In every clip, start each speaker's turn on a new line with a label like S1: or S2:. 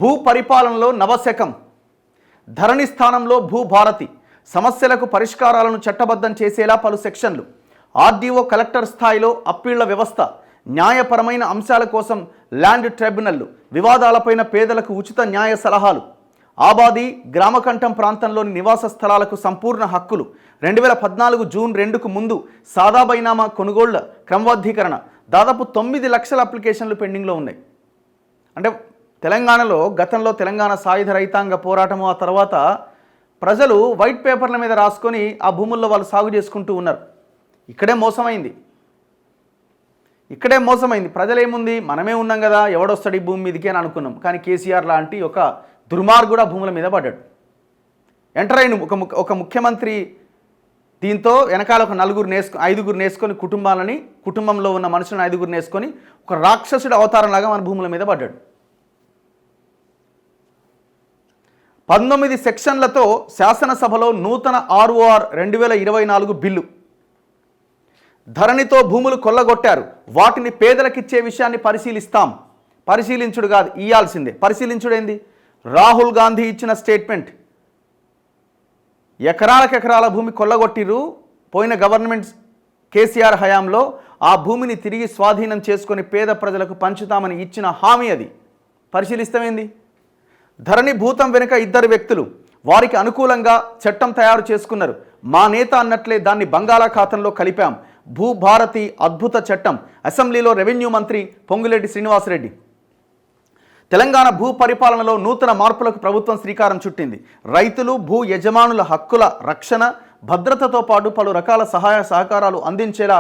S1: భూ పరిపాలనలో నవశకం, ధరణి స్థానంలో భూభారతి, సమస్యలకు పరిష్కారాలను చట్టబద్ధం చేసేలా పలు సెక్షన్లు, ఆర్డీఓ కలెక్టర్ స్థాయిలో అప్పీళ్ల వ్యవస్థ, న్యాయపరమైన అంశాల కోసం ల్యాండ్ ట్రైబ్యునల్లు, వివాదాలపైన పేదలకు ఉచిత న్యాయ సలహాలు, ఆబాది గ్రామకంఠం ప్రాంతంలోని నివాస స్థలాలకు సంపూర్ణ హక్కులు, 2014 జూన్ 2కు ముందు సాదా బైనామా కొనుగోళ్ల క్రమబద్ధీకరణ, దాదాపు 9 లక్షల అప్లికేషన్లు పెండింగ్లో ఉన్నాయి. అంటే తెలంగాణలో గతంలో తెలంగాణ సాయుధ రైతాంగ పోరాటము, ఆ తర్వాత ప్రజలు వైట్ పేపర్ల మీద రాసుకొని ఆ భూముల్లో వాళ్ళు సాగు చేసుకుంటూ ఉన్నారు. ఇక్కడే మోసమైంది. ప్రజలేముంది, మనమే ఉన్నాం కదా, ఎవడొస్తాడు ఈ భూమి మీదకి అని అనుకున్నాం. కానీ కేసీఆర్ లాంటి ఒక దుర్మార్గుడు ఆ భూముల మీద పడ్డాడు. ఎంటర్ అయిన ఒక ముఖ్యమంత్రి దీంతో వెనకాల ఒక 5గురు నేసుకొని కుటుంబంలో ఉన్న మనుషులను 5గురు నేసుకొని ఒక రాక్షసుడి అవతారంలాగా మన భూముల మీద పడ్డాడు. 19 సెక్షన్లతో శాసనసభలో నూతన ROR 2024 బిల్లు. ధరణితో భూములు కొల్లగొట్టారు, వాటిని పేదలకిచ్చే విషయాన్ని పరిశీలించుడు కాదు, ఇయ్యాల్సిందే. పరిశీలించుడేంది? రాహుల్ గాంధీ ఇచ్చిన స్టేట్మెంట్. ఎకరాల భూమి కొల్లగొట్టిరు, పోయిన గవర్నమెంట్ కేసీఆర్ హయాంలో ఆ భూమిని తిరిగి స్వాధీనం చేసుకొని పేద ప్రజలకు పంచుతామని ఇచ్చిన హామీ అది. పరిశీలిస్తామేంది? ధరణి భూతం వెనుక 2 వ్యక్తులు, వారికి అనుకూలంగా చట్టం తయారు చేసుకున్నారు. మా నేత అన్నట్లే దాన్ని బంగాళాఖాతంలో కలిపాం. భూభారతి అద్భుత చట్టం. అసెంబ్లీలో రెవెన్యూ మంత్రి పొంగులేటి శ్రీనివాసరెడ్డి. తెలంగాణ భూ పరిపాలనలో నూతన మార్పులకు ప్రభుత్వం శ్రీకారం చుట్టింది. రైతులు, భూ యజమానుల హక్కుల రక్షణ, భద్రతతో పాటు పలు రకాల సహాయ సహకారాలు అందించేలా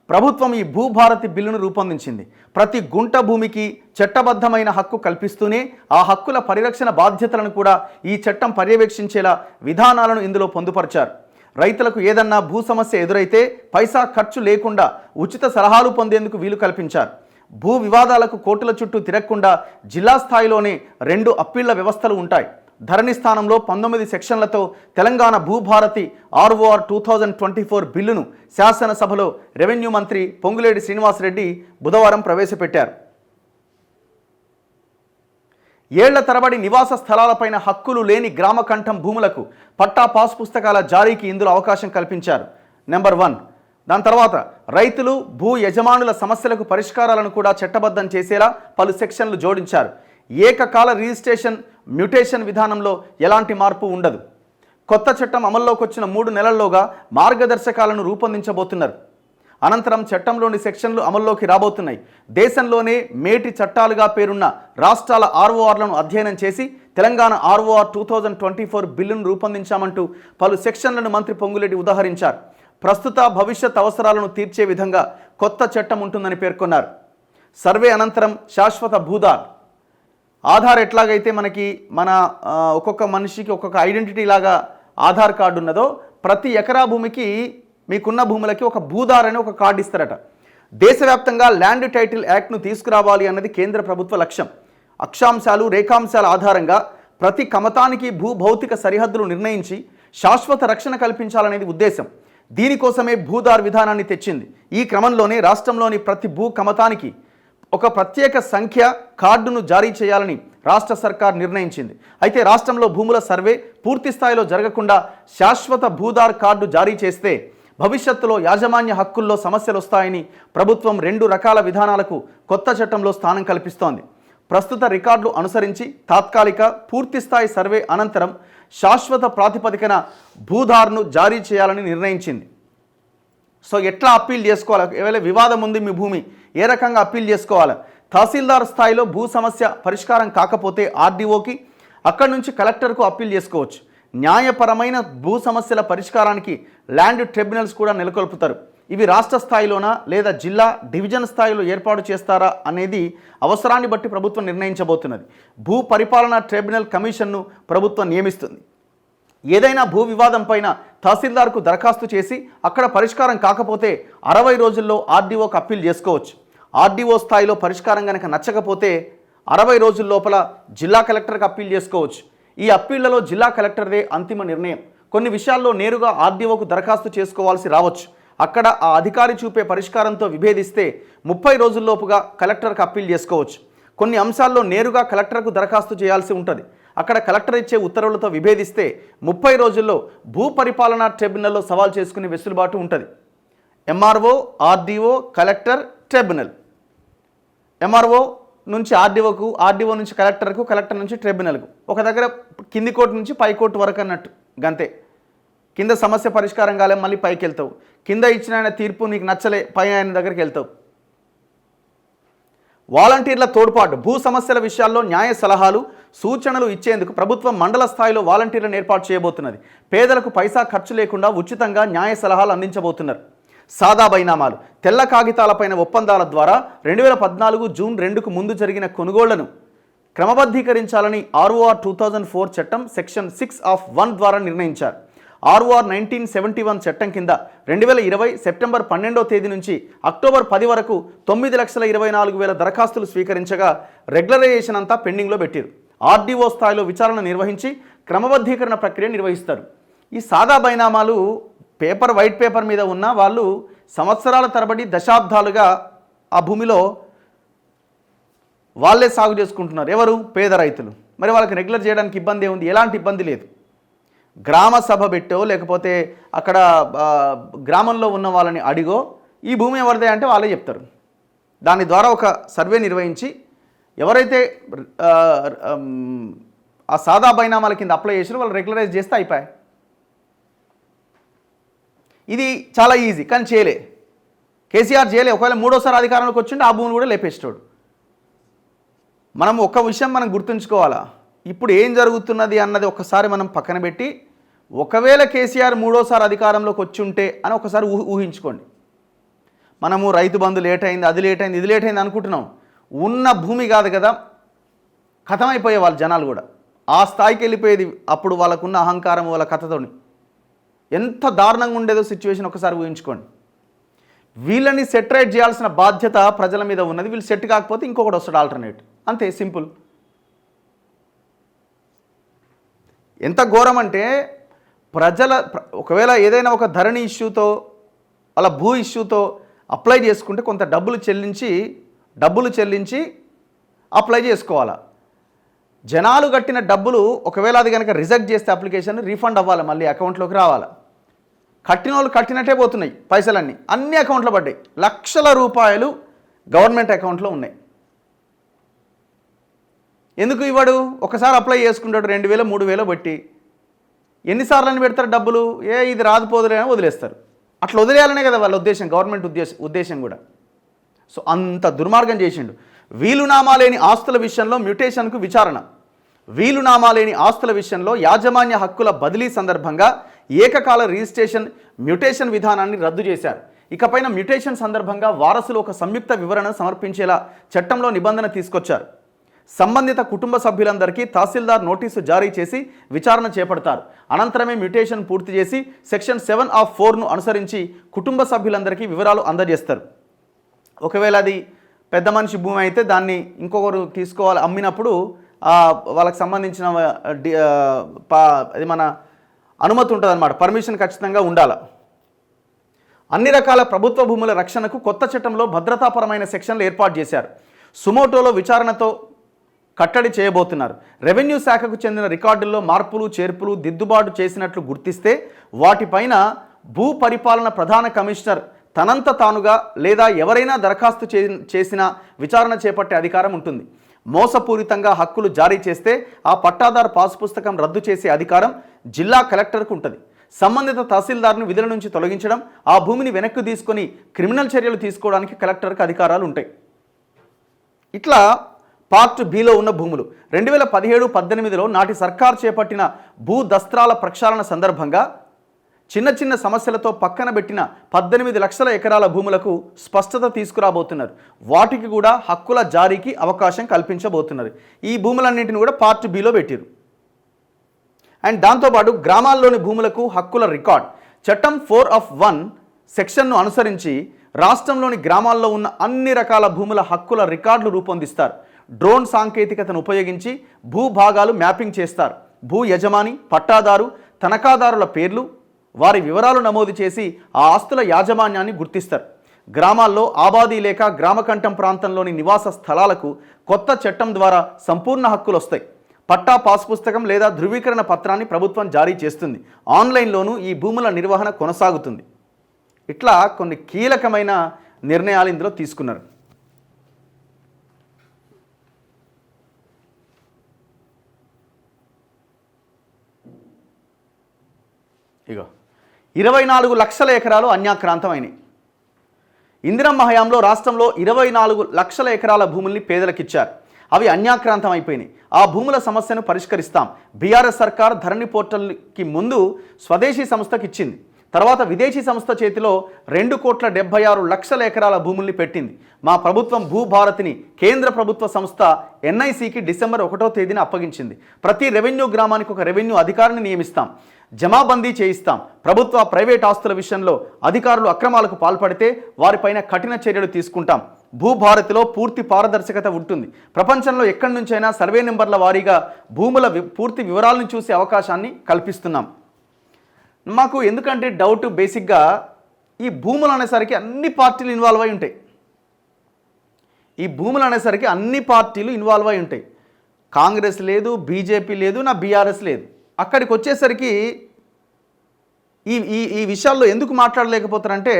S1: ప్రభుత్వం ఈ భూభారతి బిల్లును రూపొందించింది. ప్రతి గుంట భూమికి చట్టబద్ధమైన హక్కు కల్పిస్తూనే ఆ హక్కుల పరిరక్షణ బాధ్యతలను కూడా ఈ చట్టం పర్యవేక్షించేలా విధానాలను ఇందులో పొందుపరిచారు. రైతులకు ఏదన్నా భూ సమస్య ఎదురైతే పైసా ఖర్చు లేకుండా ఉచిత సలహాలు పొందేందుకు వీలు కల్పించారు. భూ వివాదాలకు కోర్టుల చుట్టూ తిరగకుండా జిల్లా స్థాయిలోనే 2 అప్పీళ్ల వ్యవస్థలు ఉంటాయి. ధరణి స్థానంలో 19 సెక్షన్లతో తెలంగాణ భూభారతి ROR 2024 బిల్లును శాసనసభలో రెవెన్యూ మంత్రి పొంగులేటి శ్రీనివాసరెడ్డి బుధవారం ప్రవేశపెట్టారు. ఏళ్ల తరబడి నివాస స్థలాలపైన హక్కులు లేని గ్రామకంఠం భూములకు పట్టా పాస్ పుస్తకాల జారీకి ఇందులో అవకాశం కల్పించారు. నెంబర్ 1. దాని తర్వాత రైతులు, భూ యజమానుల సమస్యలకు పరిష్కారాలను కూడా చట్టబద్ధం చేసేలా పలు సెక్షన్లు జోడించారు. ఏకకాల రిజిస్ట్రేషన్, మ్యూటేషన్ విధానంలో ఎలాంటి మార్పు ఉండదు. కొత్త చట్టం అమల్లోకి వచ్చిన 3 నెలల్లోగా మార్గదర్శకాలను రూపొందించబోతున్నారు. అనంతరం చట్టంలోని సెక్షన్లు అమల్లోకి రాబోతున్నాయి. దేశంలోనే మేటి చట్టాలుగా పేరున్న రాష్ట్రాల RORలను అధ్యయనం చేసి తెలంగాణ ROR 2024 బిల్లును రూపొందించామంటూ పలు సెక్షన్లను మంత్రి పొంగులేటి ఉదహరించారు. ప్రస్తుత భవిష్యత్ అవసరాలను తీర్చే విధంగా కొత్త చట్టం ఉంటుందని పేర్కొన్నారు. సర్వే అనంతరం శాశ్వత భూదార్, ఆధార్ ఎట్లాగైతే మనకి ఒక్కొక్క మనిషికి ఒక్కొక్క ఐడెంటిటీ లాగా ఆధార్ కార్డు ఉన్నదో, ప్రతి ఎకరా భూమికి మీకున్న భూములకి ఒక భూదార్ అని ఒక కార్డు ఇస్తారట. దేశవ్యాప్తంగా ల్యాండ్ టైటిల్ యాక్ట్ను తీసుకురావాలి అన్నది కేంద్ర ప్రభుత్వ లక్ష్యం. అక్షాంశాలు, రేఖాంశాల ఆధారంగా ప్రతి కమతానికి భౌతిక సరిహద్దులు నిర్ణయించి శాశ్వత రక్షణ కల్పించాలనేది ఉద్దేశం. దీనికోసమే భూదార్ విధానాన్ని తెచ్చింది. ఈ క్రమంలోనే రాష్ట్రంలోని ప్రతి భూ కమతానికి ఒక ప్రత్యేక సంఖ్య కార్డును జారీ చేయాలని రాష్ట్ర సర్కార్ నిర్ణయించింది. అయితే రాష్ట్రంలో భూముల సర్వే పూర్తి స్థాయిలో జరగకుండా శాశ్వత భూదార్ కార్డు జారీ చేస్తే భవిష్యత్తులో యాజమాన్య హక్కుల్లో సమస్యలు వస్తాయని ప్రభుత్వం 2 రకాల విధానాలకు కొత్త చట్టంలో స్థానం కల్పిస్తోంది. ప్రస్తుత రికార్డులు అనుసరించి తాత్కాలిక, పూర్తిస్థాయి సర్వే అనంతరం శాశ్వత ప్రాతిపదికన భూదార్ను జారీ చేయాలని నిర్ణయించింది. సో ఎట్లా అప్పీల్ చేసుకోవాలి? ఏవైనా వివాదం ఉంది మీ భూమి, ఏ రకంగా అప్పీల్ చేసుకోవాలి? తహసీల్దార్ స్థాయిలో భూ సమస్య పరిష్కారం కాకపోతే RDOకి, అక్కడి నుంచి కలెక్టర్కు అప్పీల్ చేసుకోవచ్చు. న్యాయపరమైన భూ సమస్యల పరిష్కారానికి ల్యాండ్ ట్రిబ్యునల్స్ కూడా నెలకొల్పుతారు. ఇవి రాష్ట్ర స్థాయిలోనా లేదా జిల్లా, డివిజన్ స్థాయిలో ఏర్పాటు చేస్తారా అనేది అవసరాన్ని బట్టి ప్రభుత్వం నిర్ణయించబోతున్నది. భూ పరిపాలనా ట్రిబ్యునల్ కమిషన్ను ప్రభుత్వం నియమిస్తుంది. ఏదైనా భూ వివాదం పైన తహసీల్దార్కు దరఖాస్తు చేసి అక్కడ పరిష్కారం కాకపోతే 60 రోజుల్లో RDOకి అప్పీల్ చేసుకోవచ్చు. RDO స్థాయిలో పరిష్కారం కనుక నచ్చకపోతే 60 రోజుల లోపల జిల్లా కలెక్టర్కి అప్పీల్ చేసుకోవచ్చు. ఈ అప్పీళ్లలో జిల్లా కలెక్టర్దే అంతిమ నిర్ణయం. కొన్ని విషయాల్లో నేరుగా RDOకు దరఖాస్తు చేసుకోవాల్సి రావచ్చు. అక్కడ ఆ అధికారి చూపే పరిష్కారంతో విభేదిస్తే 30 రోజుల్లోపుగా కలెక్టర్కి అప్పీల్ చేసుకోవచ్చు. కొన్ని అంశాల్లో నేరుగా కలెక్టర్కు దరఖాస్తు చేయాల్సి ఉంటుంది. అక్కడ కలెక్టర్ ఇచ్చే ఉత్తర్వులతో విభేదిస్తే 30 రోజుల్లో భూ పరిపాలనా ట్రిబ్యునల్లో సవాల్ చేసుకునే వెసులుబాటు ఉంటుంది. MRO, RDO, collector, tribunal. MRO నుంచి ఆర్డీఓకు, ఆర్డీఓ నుంచి కలెక్టర్కు, కలెక్టర్ నుంచి ట్రిబ్యునల్కు. ఒక దగ్గర కింది కోర్టు నుంచి పై కోర్టు వరకు అన్నట్టు గంతే. కింద సమస్య పరిష్కారం కాలే మళ్ళీ పైకి వెళ్తావు, కింద ఇచ్చిన ఆయన తీర్పు నీకు నచ్చలే పై ఆయన దగ్గరికి వెళ్తావు. వాలంటీర్ల తోడ్పాటు. భూ సమస్యల విషయాల్లో న్యాయ సలహాలు, సూచనలు ఇచ్చేందుకు ప్రభుత్వం మండల స్థాయిలో వాలంటీర్లను ఏర్పాటు చేయబోతున్నది. పేదలకు పైసా ఖర్చు లేకుండా ఉచితంగా న్యాయ సలహాలు అందించబోతున్నారు. సాదా బైనామాలు. తెల్ల కాగితాలపైన ఒప్పందాల ద్వారా 2014 జూన్ 2కు ముందు జరిగిన కొనుగోళ్లను క్రమబద్ధీకరించాలని ROR 2004 చట్టం సెక్షన్ 6(1) ద్వారా నిర్ణయించారు. ROR 1971 చట్టం కింద 2020 సెప్టెంబర్ 12వ తేదీ నుంచి అక్టోబర్ 10 వరకు 9,24,000 దరఖాస్తులు స్వీకరించగా రెగ్యులరైజేషన్ అంతా పెండింగ్లో పెట్టారు. ఆర్డీఓ స్థాయిలో విచారణ నిర్వహించి క్రమబద్ధీకరణ ప్రక్రియ నిర్వహిస్తారు. ఈ సాదా బైనామాలు వైట్ పేపర్ మీద ఉన్న వాళ్ళు సంవత్సరాల తరబడి దశాబ్దాలుగా ఆ భూమిలో వాళ్ళే సాగు చేసుకుంటున్నారు. ఎవరు? పేద రైతులు. మరి వాళ్ళకి రెగ్యులర్ చేయడానికి ఇబ్బంది ఏముంది? ఎలాంటి ఇబ్బంది లేదు. గ్రామ సభ పెట్టో లేకపోతే అక్కడ గ్రామంలో ఉన్న వాళ్ళని అడిగో ఈ భూమి ఎవరిదే అంటే వాళ్ళే చెప్తారు. దాని ద్వారా ఒక సర్వే నిర్వహించి ఎవరైతే ఆ సాదా బైనామాల కింద అప్లై చేసారో వాళ్ళు రెగ్యులరైజ్ చేస్తే అయిపోయాయి. ఇది చాలా ఈజీ, కానీ చేయలే. కేసీఆర్ చేయలే. ఒకవేళ మూడోసారి అధికారంలోకి వచ్చింటే ఆ భూమిని కూడా లేపేస్తాడు. మనం ఒక విషయం మనం గుర్తుంచుకోవాలా, ఇప్పుడు ఏం జరుగుతున్నది అన్నది ఒకసారి మనం పక్కన పెట్టి, ఒకవేళ కేసీఆర్ మూడోసారి అధికారంలోకి వచ్చి ఉంటే అని ఒకసారి ఊహించుకోండి. మనము రైతు బంధు లేట్ అయింది, అది లేట్ అయింది, ఇది లేట్ అయింది అనుకుంటున్నాం. ఉన్న భూమి కాదు కదా, ఖతమైపోయే వాళ్ళు జనాలు కూడా ఆ స్థాయికి వెళ్ళిపోయేది. అప్పుడు వాళ్ళకున్న అహంకారం వాళ్ళ కథతోని ఎంత దారుణంగా ఉండేదో సిచ్యువేషన్ ఒకసారి ఊహించుకోండి. వీళ్ళని సెటరేట్ చేయాల్సిన బాధ్యత ప్రజల మీద ఉన్నది. వీళ్ళు సెట్ కాకపోతే ఇంకొకటి వస్తాడు ఆల్టర్నేట్, అంతే సింపుల్. ఎంత ఘోరం అంటే ఒకవేళ ఏదైనా ఒక ధరణి ఇష్యూతో అలా భూ ఇష్యూతో అప్లై చేసుకుంటే కొంత డబ్బులు చెల్లించి అప్లై చేసుకోవాలా. జనాలు కట్టిన డబ్బులు ఒకవేళ అది కనుక రిజెక్ట్ చేస్తే అప్లికేషన్ రీఫండ్ అవ్వాలి, మళ్ళీ అకౌంట్లోకి రావాలి. కట్టిన వాళ్ళు కట్టినట్టే పోతున్నాయి పైసలన్నీ, అన్ని అకౌంట్లో పడ్డాయి. లక్షల రూపాయలు గవర్నమెంట్ అకౌంట్లో ఉన్నాయి. ఎందుకు ఇవ్వడు? ఒకసారి అప్లై చేసుకుంటాడు 2,000 3,000 పెట్టి. ఎన్నిసార్లు అని పెడతారు డబ్బులు? ఇది రాదుపోదులే అని వదిలేస్తారు. అట్లా వదిలేయాలనే కదా వాళ్ళ ఉద్దేశం, గవర్నమెంట్ ఉద్దేశం కూడా. సో అంత దుర్మార్గం చేసిండు. వీలునామా లేని ఆస్తుల విషయంలో మ్యూటేషన్కు విచారణ. వీలునామా లేని ఆస్తుల విషయంలో యాజమాన్య హక్కుల బదిలీ సందర్భంగా ఏకకాల రిజిస్ట్రేషన్ మ్యూటేషన్ విధానాన్ని రద్దు చేశారు. ఇకపైన మ్యూటేషన్ సందర్భంగా వారసులు ఒక సంయుక్త వివరణ సమర్పించేలా చట్టంలో నిబంధన తీసుకొచ్చారు. సంబంధిత కుటుంబ సభ్యులందరికీ తహసీల్దార్ నోటీసు జారీ చేసి విచారణ చేపడతారు. అనంతరమే మ్యూటేషన్ పూర్తి చేసి సెక్షన్ 7(4)ను అనుసరించి కుటుంబ సభ్యులందరికీ వివరాలు అందజేస్తారు. ఒకవేళ అది పెద్ద మనిషి భూమి అయితే దాన్ని ఇంకొకరు తీసుకోవాలి, అమ్మినప్పుడు వాళ్ళకి సంబంధించిన అది మన అనుమతి ఉంటుంది అన్నమాట, పర్మిషన్ ఖచ్చితంగా ఉండాలి. అన్ని రకాల ప్రభుత్వ భూముల రక్షణకు కొత్త చట్టంలో భద్రతాపరమైన సెక్షన్లు ఏర్పాటు చేశారు. సుమోటోలో విచారణతో కట్టడి చేయబోతున్నారు. రెవెన్యూ శాఖకు చెందిన రికార్డుల్లో మార్పులు చేర్పులు దిద్దుబాటు చేసినట్లు గుర్తిస్తే వాటిపైన భూ పరిపాలన ప్రధాన కమిషనర్ తనంత తానుగా లేదా ఎవరైనా దరఖాస్తు చేసినా విచారణ చేపట్టే అధికారం ఉంటుంది. మోసపూరితంగా హక్కులు జారీ చేస్తే ఆ పట్టాదారు పాసు పుస్తకం రద్దు చేసే అధికారం జిల్లా కలెక్టర్కు ఉంటుంది. సంబంధిత తహసీల్దార్ను విధుల నుంచి తొలగించడం, ఆ భూమిని వెనక్కి తీసుకొని క్రిమినల్ చర్యలు తీసుకోవడానికి కలెక్టర్కు అధికారాలు ఉంటాయి. ఇట్లా పార్ట్ బిలో ఉన్న భూములు 2017-18లో నాటి సర్కార్ చేపట్టిన భూ దస్త్రాల ప్రక్షాళన సందర్భంగా చిన్న చిన్న సమస్యలతో పక్కన పెట్టిన 18 లక్షల ఎకరాల భూములకు స్పష్టత తీసుకురాబోతున్నారు. వాటికి కూడా హక్కుల జారీకి అవకాశం కల్పించబోతున్నారు. ఈ భూములన్నింటిని కూడా పార్ట్ బిలో పెట్టారు. అండ్ దాంతోపాటు గ్రామాల్లోని భూములకు హక్కుల రికార్డ్ చట్టం 4(1) సెక్షన్ను అనుసరించి రాష్ట్రంలోని గ్రామాల్లో ఉన్న అన్ని రకాల భూముల హక్కుల రికార్డులు రూపొందిస్తారు. డ్రోన్ సాంకేతికతను ఉపయోగించి భూభాగాలు మ్యాపింగ్ చేస్తారు. భూ యజమాని, పట్టాదారు, తనఖాదారుల పేర్లు, వారి వివరాలు నమోదు చేసి ఆ ఆస్తుల యాజమాన్యాన్ని గుర్తిస్తారు. గ్రామాల్లో ఆబాదీ లేక గ్రామకంఠం ప్రాంతంలోని నివాస స్థలాలకు కొత్త చట్టం ద్వారా సంపూర్ణ హక్కులు వస్తాయి. పట్టా పాస్ పుస్తకం లేదా ధృవీకరణ పత్రాన్ని ప్రభుత్వం జారీ చేస్తుంది. ఆన్లైన్లోనూ ఈ భూముల నిర్వహణ కొనసాగుతుంది. ఇట్లా కొన్ని కీలకమైన నిర్ణయాలు ఇందులో తీసుకున్నారు. ఇగో 24 లక్షల ఎకరాలు అన్యాక్రాంతమైనవి. ఇందిరమ్మ హయాంలో రాష్ట్రంలో 24 లక్షల ఎకరాల భూముల్ని పేదలకిచ్చారు. అవి అన్యాక్రాంతం అయిపోయినాయి. ఆ భూముల సమస్యను పరిష్కరిస్తాం. బీఆర్ఎస్ సర్కార్ ధరణి పోర్టల్కి ముందు స్వదేశీ సంస్థకి ఇచ్చింది. తర్వాత విదేశీ సంస్థ చేతిలో 2,76,00,000 ఎకరాల భూముల్ని పెట్టింది. మా ప్రభుత్వం భూభారతిని కేంద్ర ప్రభుత్వ సంస్థ ఎన్ఐసికి డిసెంబర్ 1వ తేదీన అప్పగించింది. ప్రతి రెవెన్యూ గ్రామానికి ఒక రెవెన్యూ అధికారిని నియమిస్తాం. జమాబందీ చేయిస్తాం. ప్రభుత్వ ప్రైవేట్ ఆస్తుల విషయంలో అధికారులు అక్రమాలకు పాల్పడితే వారిపైన కఠిన చర్యలు తీసుకుంటాం. భూభారతిలో పూర్తి పారదర్శకత ఉంటుంది. ప్రపంచంలో ఎక్కడి నుంచైనా సర్వే నెంబర్ల వారీగా భూముల పూర్తి వివరాలను చూసే అవకాశాన్ని కల్పిస్తున్నాం. మాకు ఎందుకంటే డౌట్, బేసిక్గా ఈ భూములు అనేసరికి అన్ని పార్టీలు ఇన్వాల్వ్ అయి ఉంటాయి. ఈ భూములు అనేసరికి అన్ని పార్టీలు ఇన్వాల్వ్ అయి ఉంటాయి. కాంగ్రెస్ లేదు, బీజేపీ లేదు, నా బీఆర్ఎస్ లేదు. అక్కడికి వచ్చేసరికి ఈ ఈ ఈ విషయాల్లో ఎందుకు మాట్లాడలేకపోతారంటే,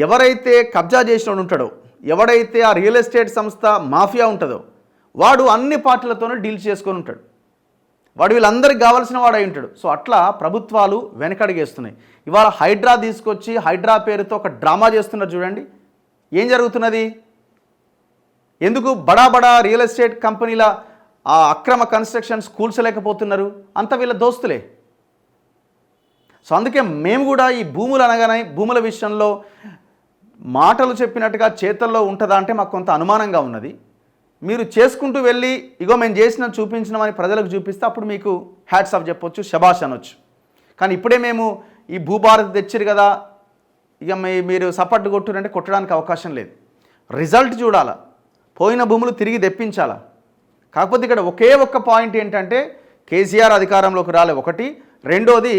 S1: ఎవరైతే కబ్జా చేసినోడు ఉంటాడో, ఎవడైతే ఆ రియల్ ఎస్టేట్ సంస్థ మాఫియా ఉంటుందో వాడు అన్ని పార్టీలతోనే డీల్ చేసుకొని ఉంటాడు. వాడు వీళ్ళందరికీ కావాల్సిన వాడు అయి ఉంటాడు. సో అట్లా ప్రభుత్వాలు వెనకడిగేస్తున్నాయి. ఇవాళ హైడ్రా తీసుకొచ్చి హైడ్రా పేరుతో ఒక డ్రామా చేస్తున్నారు. చూడండి ఏం జరుగుతున్నది. ఎందుకు బడా బడా రియల్ ఎస్టేట్ కంపెనీల ఆ అక్రమ కన్స్ట్రక్షన్స్ కూల్చలేకపోతున్నారు? అంత వీళ్ళ దోస్తులే. సో అందుకే మేము కూడా ఈ భూములు అనగానే భూముల విషయంలో మాటలు చెప్పినట్టుగా చేతల్లో ఉంటుందా అంటే మాకు కొంత అనుమానంగా ఉన్నది. మీరు చేసుకుంటూ వెళ్ళి ఇగో మేము చేసిన చూపించినామని ప్రజలకు చూపిస్తే అప్పుడు మీకు హ్యాట్స్ ఆఫ్ చెప్పొచ్చు, శబాష్ అనొచ్చు. కానీ ఇప్పుడే మేము ఈ భూభారతి తెచ్చిరు కదా, ఇక మీరు సపోర్ట్ కొట్టురంటే కొట్టడానికి అవకాశం లేదు. రిజల్ట్ చూడాలా, పోయిన భూములు తిరిగి తెప్పించాలా. కాకపోతే ఇక్కడ ఒకే ఒక్క పాయింట్ ఏంటంటే, కేసీఆర్ అధికారంలోకి రాలే ఒకటి, రెండోది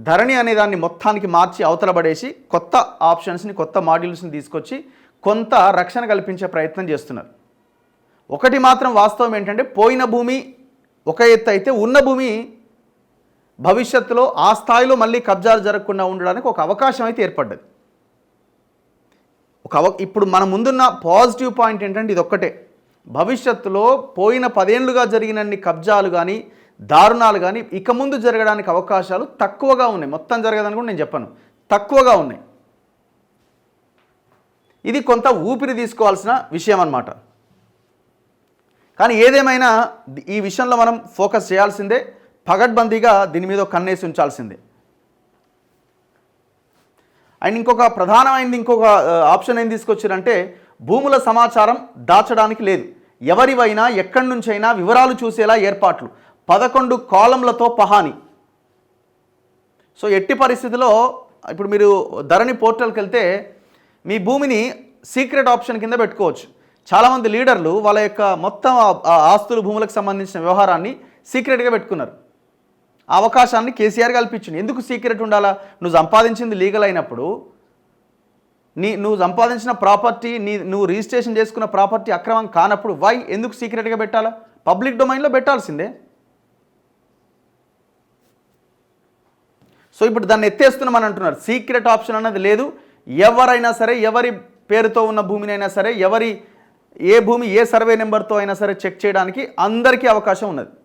S1: ధరణి అనే దాన్ని మొత్తానికి మార్చి అవతలబడేసి కొత్త ఆప్షన్స్ని, కొత్త మాడ్యూల్స్ని తీసుకొచ్చి కొంత రక్షణ కల్పించే ప్రయత్నం చేస్తున్నారు. ఒకటి మాత్రం వాస్తవం ఏంటంటే, పోయిన భూమి ఒక ఎత్తు అయితే ఉన్న భూమి భవిష్యత్తులో ఆ స్థాయిలో మళ్ళీ కబ్జాలు జరగకుండా ఉండడానికి ఒక అవకాశం అయితే ఏర్పడ్డది. ఇప్పుడు మన ముందున్న పాజిటివ్ పాయింట్ ఏంటంటే ఇది ఒక్కటే. భవిష్యత్తులో పోయిన 10 ఏళ్లుగా జరిగినన్ని కబ్జాలు కానీ దారుణాలు కానీ ఇక ముందు జరగడానికి అవకాశాలు తక్కువగా ఉన్నాయి. మొత్తం జరగదని కూడా నేను చెప్పను, తక్కువగా ఉన్నాయి. ఇది కొంత ఊపిరి తీసుకోవాల్సిన విషయం అన్నమాట. కానీ ఏదేమైనా ఈ విషయంలో మనం ఫోకస్ చేయాల్సిందే, పగడ్బందీగా దీని మీద కన్నేసి ఉంచాల్సిందే. అండ్ ఇంకొక ప్రధానమైనది, ఇంకొక ఆప్షన్ ఏం తీసుకొచ్చారంటే, భూముల సమాచారం దాచడానికి లేదు, ఎవరివైనా ఎక్కడి నుంచైనా వివరాలు చూసేలా ఏర్పాట్లు, 11 కాలంలతో పహాని. సో ఎట్టి పరిస్థితిలో ఇప్పుడు మీరు ధరణి పోర్టల్కి వెళ్తే మీ భూమిని సీక్రెట్ ఆప్షన్ కింద పెట్టుకోవచ్చు. చాలామంది లీడర్లు వాళ్ళ యొక్క మొత్తం ఆస్తులు, భూములకు సంబంధించిన వ్యవహారాన్ని సీక్రెట్గా పెట్టుకున్నారు. ఆ అవకాశాన్ని కేసీఆర్ కల్పించింది. ఎందుకు సీక్రెట్ ఉండాలా? నువ్వు సంపాదించింది లీగల్ అయినప్పుడు, నువ్వు సంపాదించిన ప్రాపర్టీ, నువ్వు రిజిస్ట్రేషన్ చేసుకున్న ప్రాపర్టీ అక్రమం కానప్పుడు వై ఎందుకు సీక్రెట్గా పెట్టాలా? పబ్లిక్ డొమైన్లో పెట్టాల్సిందే. సో ఇప్పుడు దాన్ని ఎత్తేస్తున్నామని అంటున్నారు. సీక్రెట్ ఆప్షన్ అన్నది లేదు. ఎవరైనా సరే, ఎవరి పేరుతో ఉన్న భూమినైనా సరే, ఏ భూమి ఏ సర్వే నెంబర్తో అయినా సరే చెక్ చేయడానికి అందరికీ అవకాశం ఉన్నది.